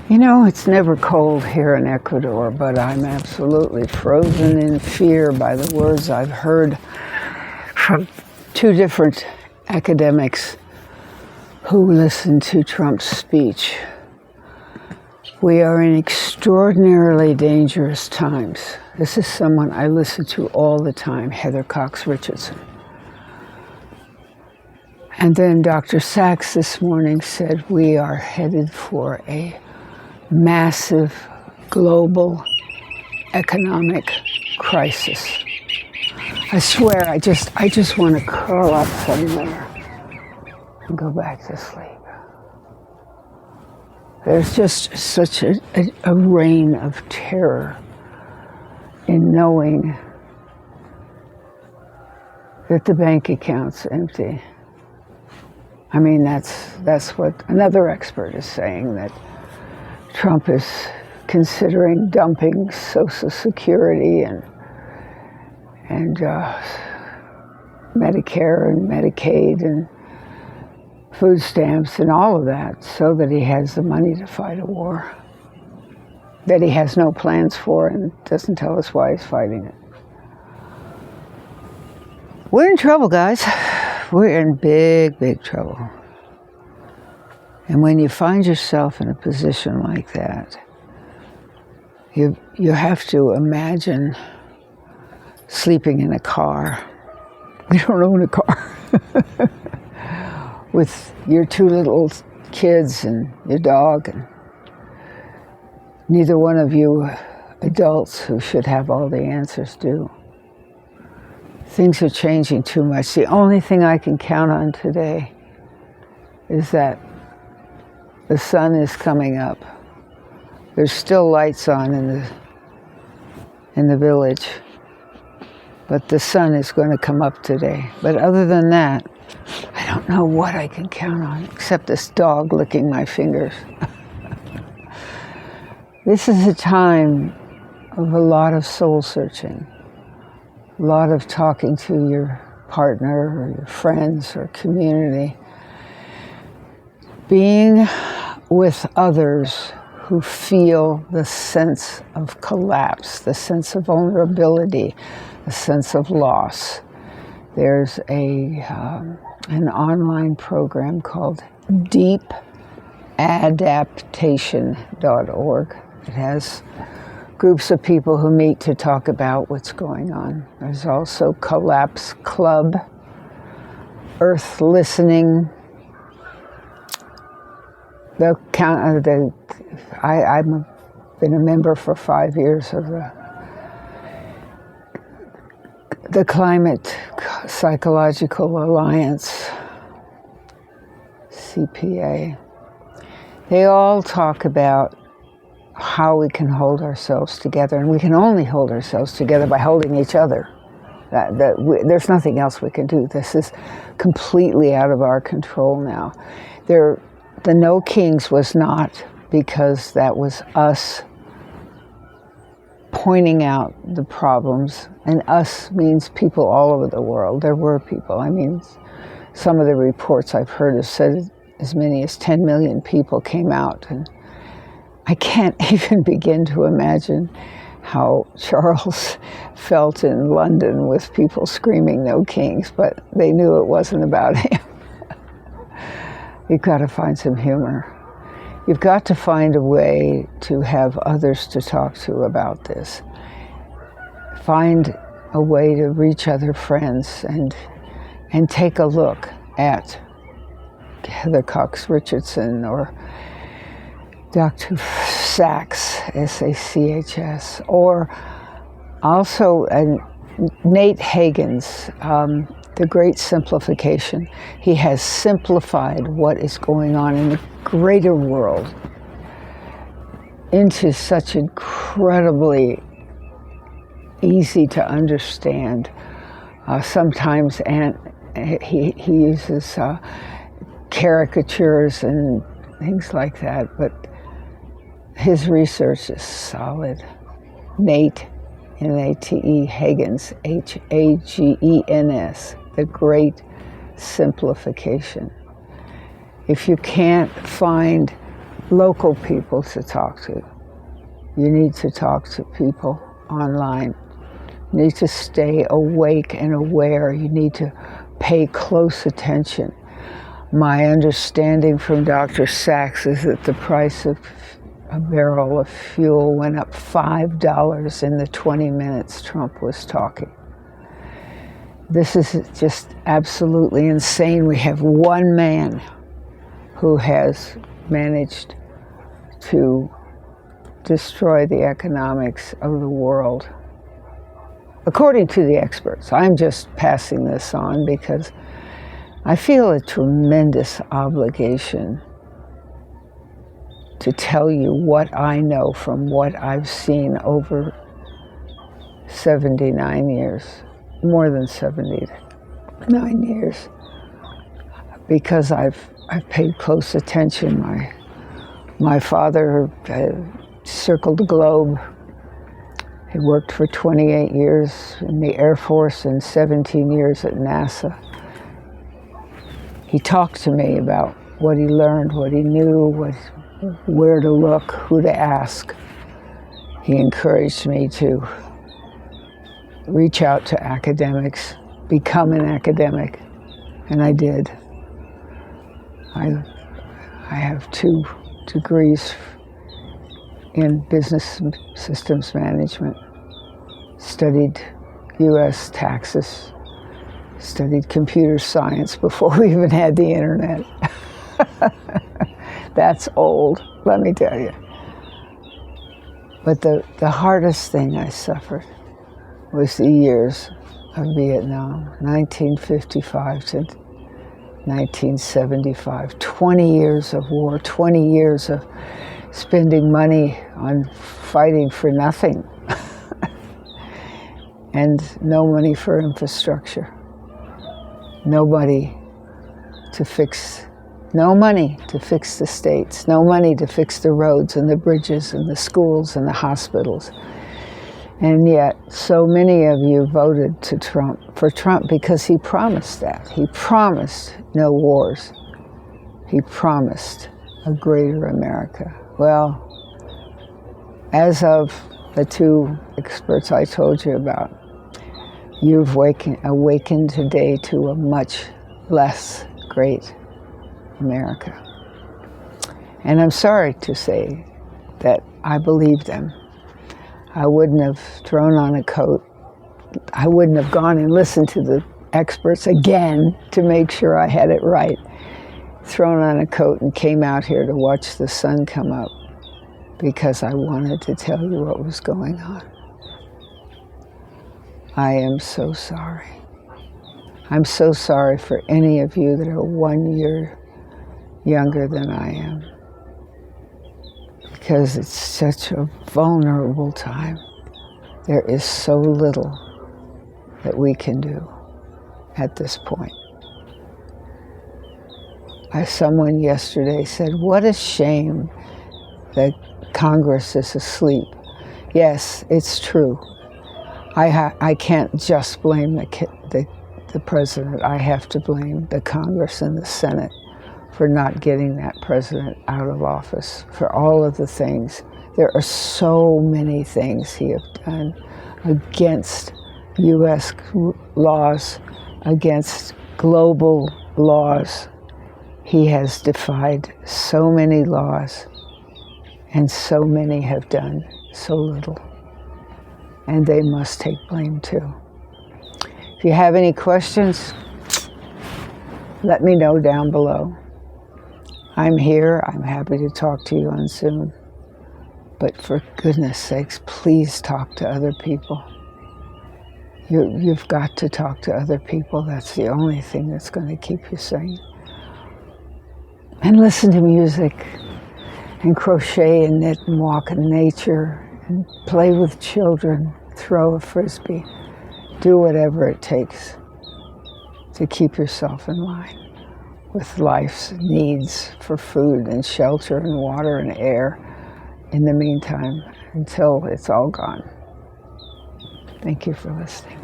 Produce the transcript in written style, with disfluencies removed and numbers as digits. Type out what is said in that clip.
You know, it's never cold here in Ecuador, but I'm absolutely frozen in fear by the words I've heard from two different academics who listened to Trump's speech. We are in extraordinarily dangerous times. This is someone I listen to all the time, Heather Cox Richardson. And then Dr. Sachs this morning said we are headed for a massive global economic crisis. I swear, I just want to curl up somewhere and go back to sleep. There's just such a reign of terror in knowing that the bank account's empty. I mean, that's what another expert is saying, that Trump is considering dumping Social Security and Medicare and Medicaid and food stamps and all of that so that he has the money to fight a war that he has no plans for and doesn't tell us why he's fighting it. We're in trouble, guys. We're in big, big trouble. And when you find yourself in a position like that, you have to imagine sleeping in a car. We don't own a car. With your two little kids and your dog, and neither one of you adults who should have all the answers do. Things are changing too much. The only thing I can count on today is that the sun is coming up. There's still lights on in the village, but the sun is going to come up today. But other than that, I don't know what I can count on except this dog licking my fingers. This is a time of a lot of soul searching, a lot of talking to your partner or your friends or community, being with others who feel the sense of collapse, the sense of vulnerability, the sense of loss. There's an online program called deepadaptation.org. It has groups of people who meet to talk about what's going on. There's also Collapse Club, Earth Listening. I've been a member for 5 years of the Climate Psychological Alliance, CPA. They all talk about how we can hold ourselves together, and we can only hold ourselves together by holding each other. There's nothing else we can do. This is completely out of our control now. The No Kings was not, because that was us pointing out the problems, and us means people all over the world. There were people. I mean, some of the reports I've heard have said as many as 10 million people came out, and I can't even begin to imagine how Charles felt in London with people screaming "No Kings," but they knew it wasn't about him. You've got to find some humor. You've got to find a way to have others to talk to about this. Find a way to reach other friends and take a look at Heather Cox Richardson or Dr. Sachs, S-A-C-H-S, or also Nate Hagen's The Great Simplification. He has simplified what is going on in the greater world into such incredibly easy to understand. Sometimes, and he uses caricatures and things like that, but his research is solid. Nate, N-A-T-E, Hagens, H-A-G-E-N-S, The Great Simplification. If you can't find local people to talk to. You need to talk to people online. You need to stay awake and aware. You need to pay close attention. My understanding from Dr. Sachs is that the price of a barrel of fuel went up $5 in the 20 minutes Trump was talking. This is just absolutely insane. We have one man who has managed to destroy the economics of the world. According to the experts, I'm just passing this on because I feel a tremendous obligation to tell you what I know from what I've seen over 79 years, more than 79 years, because I've paid close attention. My father circled the globe. He worked for 28 years in the Air Force and 17 years at NASA. He talked to me about what he learned, what he knew, where to look, who to ask. He encouraged me to reach out to academics, become an academic, and I did. I have 2 degrees in business systems management, studied U.S. taxes, studied computer science before we even had the internet. That's old, let me tell you. But the hardest thing I suffered was the years of Vietnam, 1955 to 1975. 20 years of war, 20 years of spending money on fighting for nothing. And no money for infrastructure. No money to fix the states, no money to fix the roads and the bridges and the schools and the hospitals. And yet, so many of you voted for Trump because he promised that. He promised no wars. He promised a greater America. Well, as of the 2 experts I told you about, you've awakened today to a much less great America. And I'm sorry to say that I believe them. I wouldn't have thrown on a coat. I wouldn't have gone and listened to the experts again to make sure I had it right. Thrown on a coat and came out here to watch the sun come up because I wanted to tell you what was going on. I am so sorry. I'm so sorry for any of you that are 1 year younger than I am, because it's such a vulnerable time. There is so little that we can do at this point. Someone yesterday said, what a shame that Congress is asleep. Yes, it's true. I can't just blame the president. I have to blame the Congress and the Senate for not getting that president out of office, for all of the things. There are so many things he has done against U.S. laws, against global laws. He has defied so many laws, and so many have done so little. And they must take blame too. If you have any questions, let me know down below. I'm here. I'm happy to talk to you on Zoom. But for goodness sakes, please talk to other people. You've got to talk to other people. That's the only thing that's going to keep you sane. And listen to music, and crochet and knit and walk in nature, and play with children, throw a frisbee. Do whatever it takes to keep yourself in line with life's needs for food and shelter and water and air in the meantime, until it's all gone. Thank you for listening.